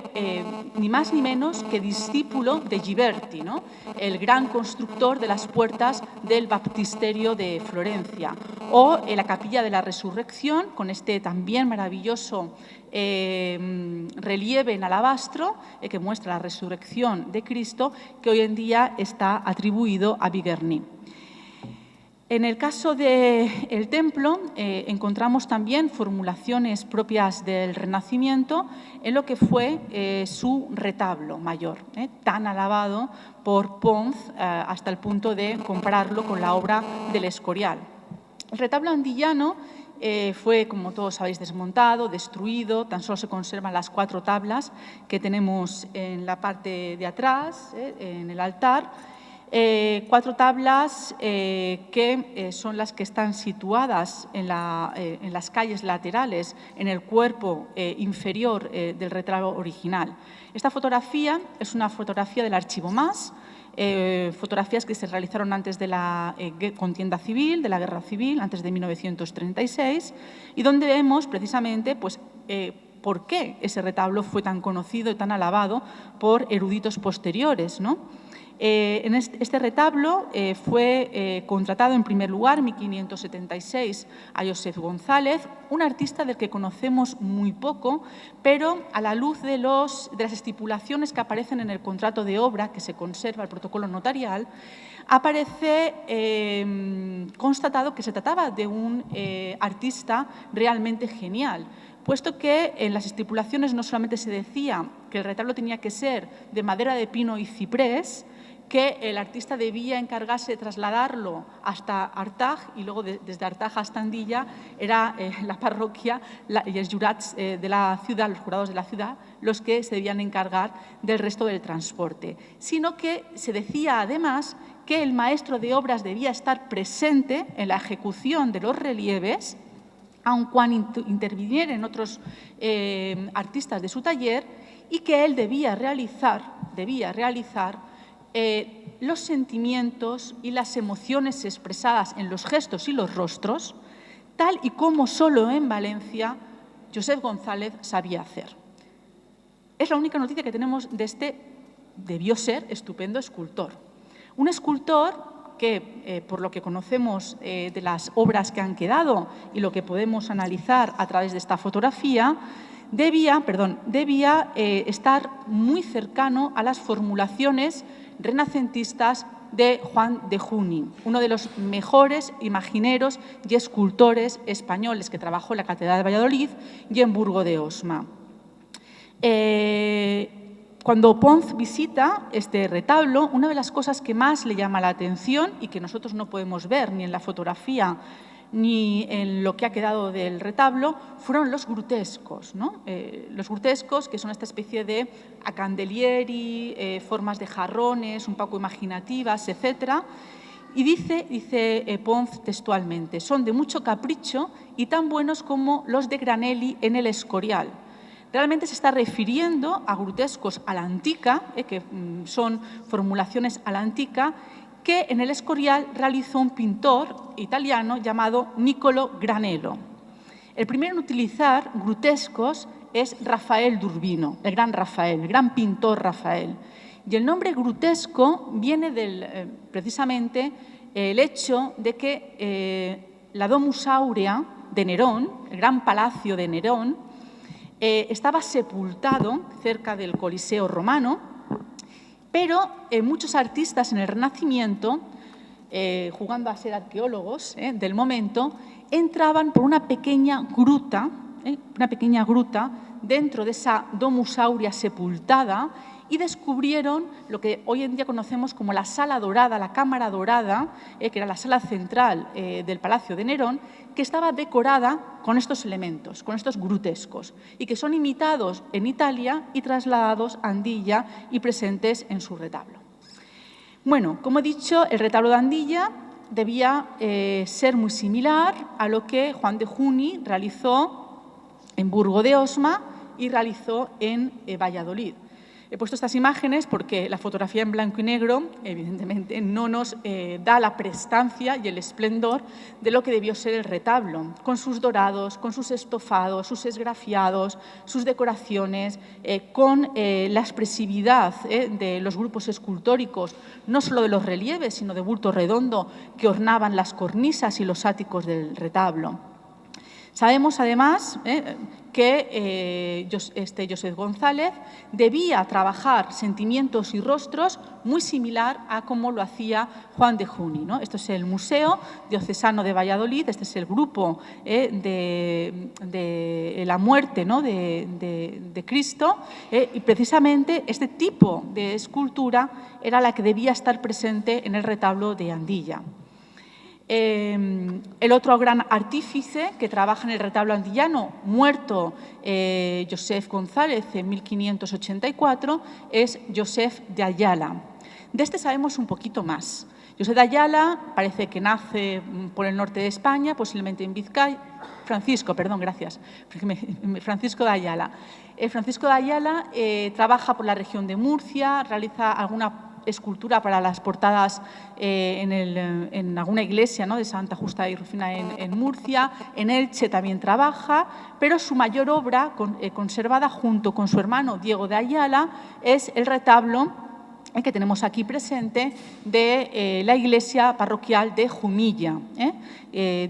ni más ni menos que discípulo de Ghiberti, ¿no?, el gran constructor de las puertas del baptisterio de Florencia, o la Capilla de la Resurrección, con este también maravilloso relieve en alabastro que muestra la resurrección de Cristo, que hoy en día está atribuido a Bigerny. En el caso del templo, encontramos también formulaciones propias del Renacimiento en lo que fue su retablo mayor, tan alabado por Pons hasta el punto de compararlo con la obra del Escorial. El retablo andillano fue, como todos sabéis, desmontado, destruido, tan solo se conservan las 4 tablas que tenemos en la parte de atrás, en el altar. 4 tablas que son las que están situadas en las calles laterales, en el cuerpo inferior del retablo original. Esta fotografía es una fotografía del Archivo Mas, fotografías que se realizaron antes de la contienda civil, de la guerra civil, antes de 1936, y donde vemos precisamente pues, por qué ese retablo fue tan conocido y tan alabado por eruditos posteriores, ¿no? En este retablo fue contratado en primer lugar en 1576 a Josep González, un artista del que conocemos muy poco, pero a la luz de las estipulaciones que aparecen en el contrato de obra, que se conserva el protocolo notarial, aparece constatado que se trataba de un artista realmente genial, puesto que en las estipulaciones no solamente se decía que el retablo tenía que ser de madera de pino y ciprés, que el artista debía encargarse de trasladarlo hasta Artag y luego desde Artag hasta Andilla era la parroquia y los jurats de la ciudad, los jurados de la ciudad, los que se debían encargar del resto del transporte, sino que se decía además que el maestro de obras debía estar presente en la ejecución de los relieves, aun cuando intervinieran otros artistas de su taller, y que él debía realizar los sentimientos y las emociones expresadas en los gestos y los rostros, tal y como solo en Valencia Josep González sabía hacer. Es la única noticia que tenemos de este, debió ser, estupendo escultor. Un escultor que, por lo que conocemos de las obras que han quedado y lo que podemos analizar a través de esta fotografía, debía estar muy cercano a las formulaciones renacentistas de Juan de Juni, uno de los mejores imagineros y escultores españoles que trabajó en la Catedral de Valladolid y en Burgo de Osma. Cuando Pons visita este retablo, una de las cosas que más le llama la atención y que nosotros no podemos ver ni en la fotografía ni en lo que ha quedado del retablo, fueron los grutescos, ¿no? Los grutescos, que son esta especie de acandelieri, formas de jarrones, un poco imaginativas, etc. Y dice Pons textualmente, son de mucho capricho y tan buenos como los de Granelli en el Escorial. Realmente se está refiriendo a grutescos a la antica, que son formulaciones a la antica, que en el Escorial realizó un pintor italiano llamado Niccolò Granello. El primero en utilizar grutescos es Rafael d'Urbino, el gran pintor Rafael. Y el nombre grutesco viene precisamente el hecho de que la Domus Aurea de Nerón, el gran palacio de Nerón, estaba sepultado cerca del Coliseo romano, pero muchos artistas en el Renacimiento, jugando a ser arqueólogos del momento, entraban por una pequeña gruta dentro de esa Domus Aurea sepultada y descubrieron lo que hoy en día conocemos como la Sala Dorada, la Cámara Dorada, que era la sala central del Palacio de Nerón, que estaba decorada con estos elementos, con estos grutescos, y que son imitados en Italia y trasladados a Andilla y presentes en su retablo. Bueno, como he dicho, el retablo de Andilla debía ser muy similar a lo que Juan de Juni realizó en Burgo de Osma y realizó en Valladolid. He puesto estas imágenes porque la fotografía en blanco y negro, evidentemente, no nos da la prestancia y el esplendor de lo que debió ser el retablo, con sus dorados, con sus estofados, sus esgrafiados, sus decoraciones, con la expresividad de los grupos escultóricos, no solo de los relieves, sino de bulto redondo que ornaban las cornisas y los áticos del retablo. Sabemos, además, que que Joseph González debía trabajar sentimientos y rostros muy similar a como lo hacía Juan de Juni, ¿no? Esto es el Museo Diocesano de Valladolid, este es el grupo de la muerte, ¿no?, de Cristo, y precisamente este tipo de escultura era la que debía estar presente en el retablo de Andilla. El otro gran artífice que trabaja en el retablo andillano, muerto Joseph González en 1584, es Joseph de Ayala. De este sabemos un poquito más. Joseph de Ayala parece que nace por el norte de España, posiblemente en Vizcaya. Francisco de Ayala. Francisco de Ayala trabaja por la región de Murcia, realiza alguna escultura para las portadas en alguna iglesia, ¿no?, de Santa Justa y Rufina en Murcia. En Elche también trabaja, pero su mayor obra conservada junto con su hermano Diego de Ayala es el retablo que tenemos aquí presente de la iglesia parroquial de Jumilla,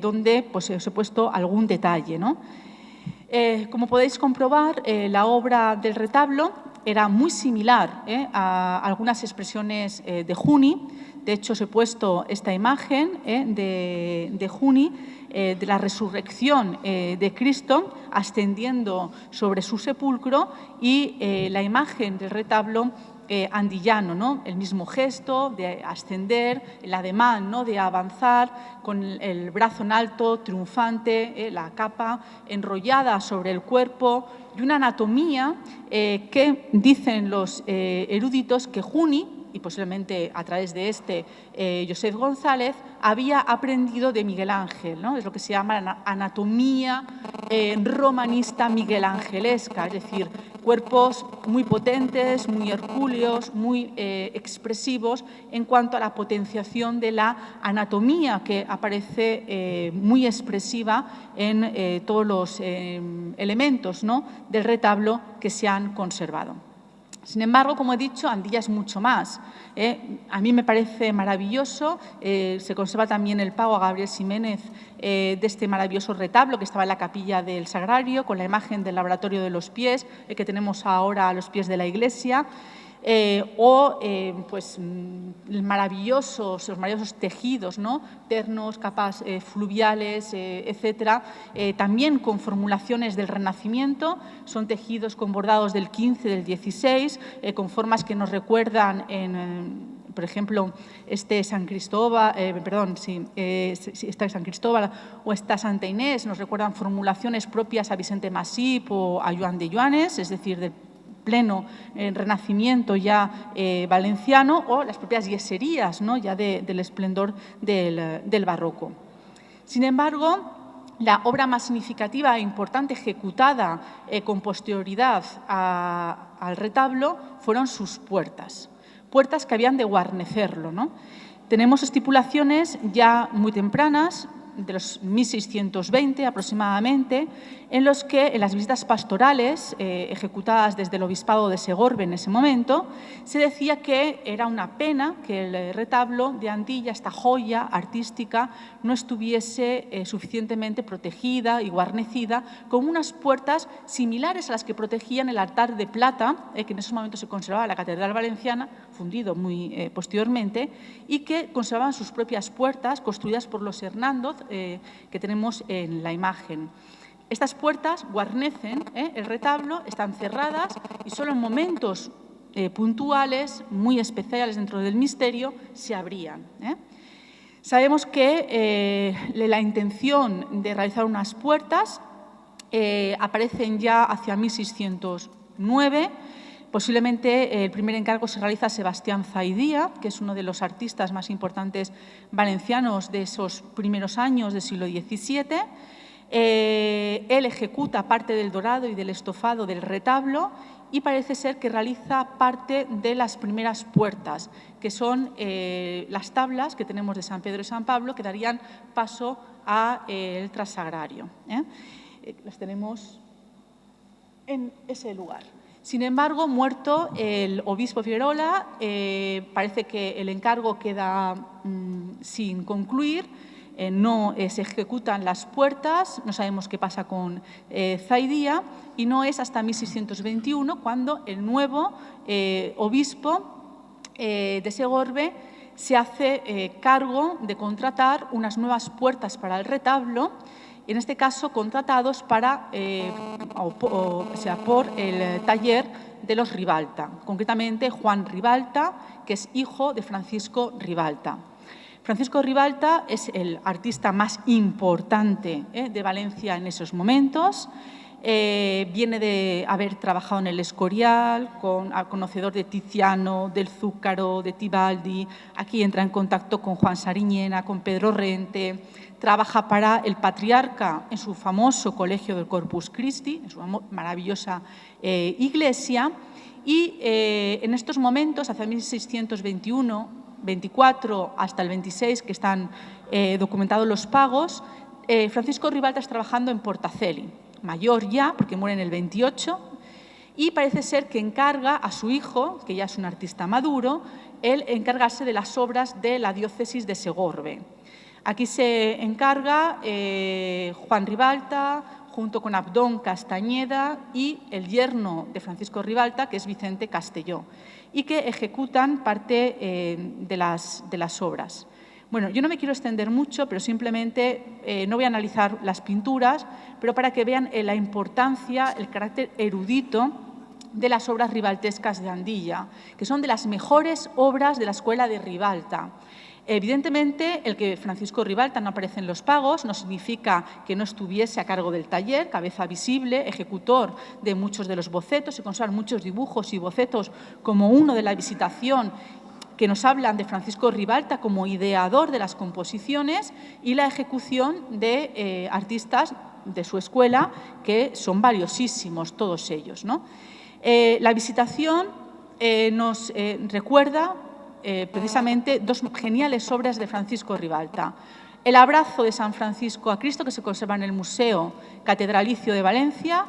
donde pues, os he puesto algún detalle, ¿no? Como podéis comprobar, la obra del retablo era muy similar a algunas expresiones de Juni. De hecho, os he puesto esta imagen de Juni, de la resurrección de Cristo ascendiendo sobre su sepulcro, y la imagen del retablo andillano, ¿no? El mismo gesto de ascender, el ademán, ¿no?, de avanzar con el brazo en alto, triunfante, la capa enrollada sobre el cuerpo, y una anatomía que dicen los eruditos que Juni, y posiblemente a través de Joseph González, había aprendido de Miguel Ángel, ¿no? Es lo que se llama anatomía romanista miguelangelesca, es decir, cuerpos muy potentes, muy hercúleos, muy expresivos en cuanto a la potenciación de la anatomía, que aparece muy expresiva en todos los elementos, ¿no?, del retablo que se han conservado. Sin embargo, como he dicho, Andilla es mucho más. A mí me parece maravilloso. Se conserva también el pago a Gabriel Ximénez de este maravilloso retablo que estaba en la capilla del Sagrario, con la imagen del laboratorio de los pies, que tenemos ahora a los pies de la iglesia. Pues, los maravillosos tejidos, ¿no?, ternos, capas fluviales, etcétera, también con formulaciones del Renacimiento. Son tejidos con bordados del 15, del 16, con formas que nos recuerdan por ejemplo, San Cristóbal, San Cristóbal o esta Santa Inés, nos recuerdan formulaciones propias a Vicente Masip o a Joan de Joanes, es decir, del pleno renacimiento ya valenciano, o las propias yeserías, ¿no?, ya del esplendor del barroco. Sin embargo, la obra más significativa e importante ejecutada con posterioridad al retablo fueron sus puertas que habían de guarnecerlo, ¿no? Tenemos estipulaciones ya muy tempranas, de los 1620 aproximadamente, en los que en las visitas pastorales ejecutadas desde el obispado de Segorbe en ese momento, se decía que era una pena que el retablo de Andilla, esta joya artística, no estuviese suficientemente protegida y guarnecida con unas puertas similares a las que protegían el altar de plata, que en esos momentos se conservaba en la Catedral Valenciana, fundido muy posteriormente, y que conservaban sus propias puertas construidas por los Hernándoz, que tenemos en la imagen. Estas puertas guarnecen el retablo, están cerradas y solo en momentos puntuales, muy especiales dentro del misterio, se abrían. Sabemos que la intención de realizar unas puertas aparecen ya hacia 1609. Posiblemente el primer encargo se realiza a Sebastián Zaidía, que es uno de los artistas más importantes valencianos de esos primeros años del siglo XVII. Él ejecuta parte del dorado y del estofado del retablo y parece ser que realiza parte de las primeras puertas, que son las tablas que tenemos de San Pedro y San Pablo, que darían paso al trasagrario. Las tenemos en ese lugar. Sin embargo, muerto el obispo Figuerola, parece que el encargo queda sin concluir. no se ejecutan las puertas, no sabemos qué pasa con Zaidía, y no es hasta 1621 cuando el nuevo obispo de Segorbe se hace cargo de contratar unas nuevas puertas para el retablo, en este caso contratados por el taller de los Ribalta, concretamente Juan Ribalta, que es hijo de Francisco Ribalta. Francisco Ribalta es el artista más importante de Valencia en esos momentos. Viene de haber trabajado en el Escorial, conocedor de Tiziano, del Zúcaro, de Tibaldi. Aquí entra en contacto con Juan Sariñena, con Pedro Rente. Trabaja para el patriarca en su famoso colegio del Corpus Christi, en su maravillosa iglesia. Y en estos momentos, hacia 1621, 24 hasta el 26, que están documentados los pagos, Francisco Ribalta está trabajando en Portaceli, mayor ya, porque muere en el 28, y parece ser que encarga a su hijo, que ya es un artista maduro, él encargarse de las obras de la diócesis de Segorbe. Aquí se encarga Juan Ribalta, junto con Abdón Castañeda y el yerno de Francisco Ribalta, que es Vicente Castelló, y que ejecutan parte de las obras. Bueno, yo no me quiero extender mucho, pero simplemente no voy a analizar las pinturas, pero para que vean la importancia, el carácter erudito de las obras ribaltescas de Andilla, que son de las mejores obras de la escuela de Ribalta. Evidentemente, el que Francisco Ribalta no aparece en los pagos no significa que no estuviese a cargo del taller, cabeza visible, ejecutor de muchos de los bocetos. Se conservan muchos dibujos y bocetos, como uno de la Visitación, que nos hablan de Francisco Ribalta como ideador de las composiciones y la ejecución de artistas de su escuela, que son valiosísimos todos ellos, ¿no? La Visitación nos recuerda precisamente dos geniales obras de Francisco Ribalta. El abrazo de San Francisco a Cristo, que se conserva en el Museo Catedralicio de Valencia,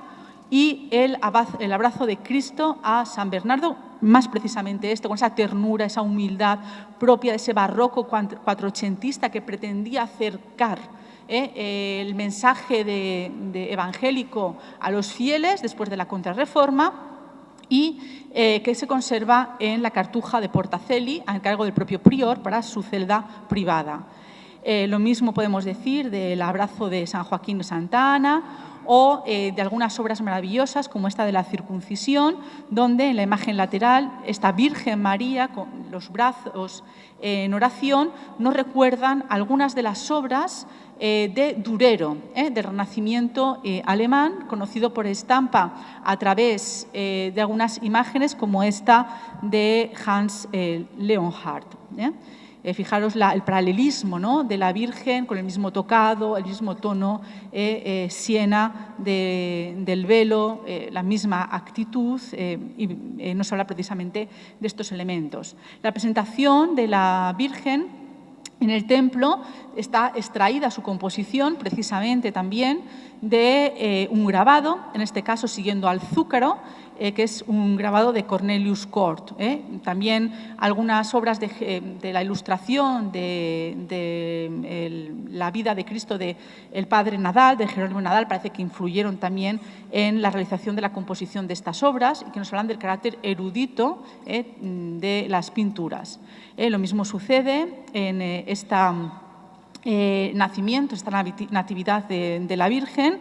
y el abrazo de Cristo a San Bernardo, más precisamente con esa ternura, esa humildad propia de ese barroco cuatrocentista que pretendía acercar el mensaje evangélico a los fieles después de la Contrarreforma, y que se conserva en la Cartuja de Portaceli, a cargo del propio prior, para su celda privada. Lo mismo podemos decir del abrazo de San Joaquín de Santa Ana o de algunas obras maravillosas, como esta de la circuncisión, donde en la imagen lateral esta Virgen María con los brazos en oración nos recuerdan algunas de las obras de Durero, del Renacimiento alemán, conocido por estampa a través de algunas imágenes como esta de Hans Leonhardt. Fijaros el paralelismo, ¿no?, de la Virgen con el mismo tocado, el mismo tono siena del velo, la misma actitud, y nos habla precisamente de estos elementos. La presentación de la Virgen en el templo está extraída su composición precisamente también de un grabado, en este caso siguiendo al Zúcaro, que es un grabado de Cornelius Cort. También algunas obras de la ilustración de la vida de Cristo del padre Nadal, de Jerónimo Nadal, parece que influyeron también en la realización de la composición de estas obras y que nos hablan del carácter erudito de las pinturas. Lo mismo sucede en esta nacimiento, esta natividad de la Virgen,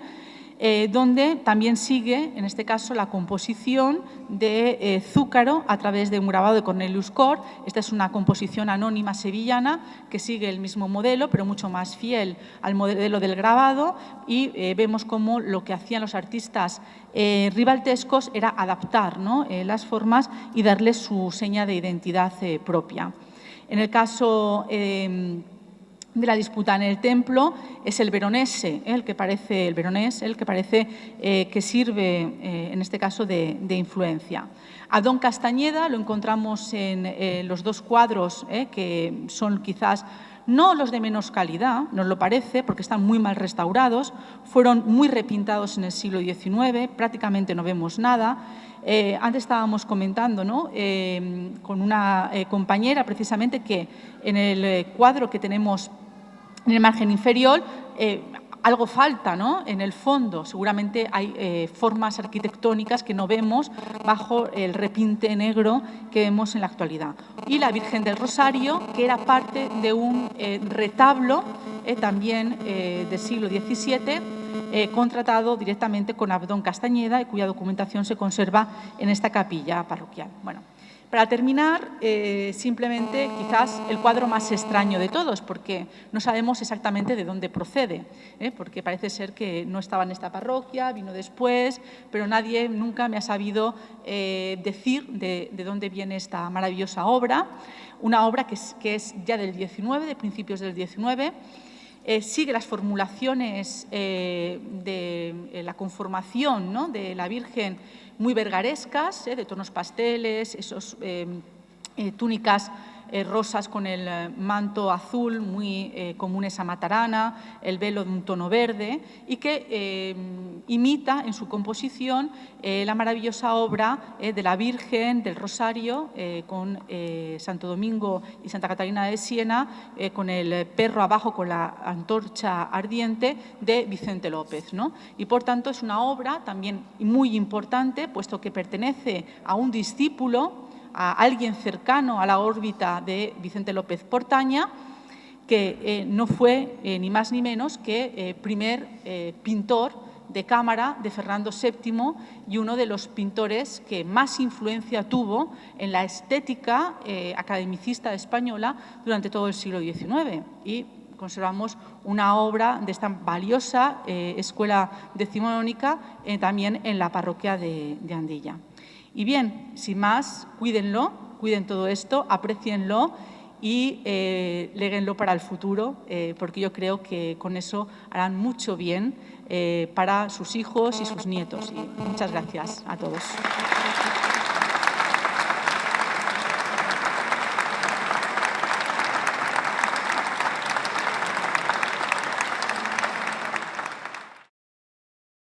donde también sigue, en este caso, la composición de Zúcaro a través de un grabado de Cornelius Cort. Esta es una composición anónima sevillana que sigue el mismo modelo, pero mucho más fiel al modelo del grabado, y vemos cómo lo que hacían los artistas ribaltescos era adaptar, ¿no?, las formas y darles su seña de identidad propia. En el caso de la disputa en el templo es el veronese, el que parece que sirve en este caso de influencia. A Don Castañeda lo encontramos en los dos cuadros que son quizás no los de menos calidad, nos lo parece, porque están muy mal restaurados, fueron muy repintados en el siglo XIX, prácticamente no vemos nada. Antes estábamos comentando, ¿no?, con una compañera precisamente que en el cuadro que tenemos En el margen inferior algo falta, ¿no? En el fondo, seguramente hay formas arquitectónicas que no vemos bajo el repinte negro que vemos en la actualidad. Y la Virgen del Rosario, que era parte de un retablo también del siglo XVII, contratado directamente con Abdón Castañeda y cuya documentación se conserva en esta capilla parroquial. Bueno, para terminar, simplemente quizás el cuadro más extraño de todos, porque no sabemos exactamente de dónde procede, porque parece ser que no estaba en esta parroquia, vino después, pero nadie nunca me ha sabido decir de dónde viene esta maravillosa obra, una obra que es ya del 19, de principios del 19, sigue las formulaciones de la conformación, ¿no?, de la Virgen, muy vergarescas, de tonos pasteles, esos túnicas rosas con el manto azul muy comunes a Matarana, el velo de un tono verde, y que imita en su composición la maravillosa obra de la Virgen del Rosario con Santo Domingo y Santa Catalina de Siena, con el perro abajo con la antorcha ardiente de Vicente López, ¿no? Y por tanto es una obra también muy importante, puesto que pertenece a un discípulo, a alguien cercano a la órbita de Vicente López Portaña, que no fue ni más ni menos que primer pintor de cámara de Fernando VII y uno de los pintores que más influencia tuvo en la estética academicista española durante todo el siglo XIX. Y conservamos una obra de esta valiosa escuela decimonónica también en la parroquia de Andilla. Y bien, sin más, cuídenlo, cuiden todo esto, aprécienlo y léguenlo para el futuro, porque yo creo que con eso harán mucho bien para sus hijos y sus nietos. Y muchas gracias a todos.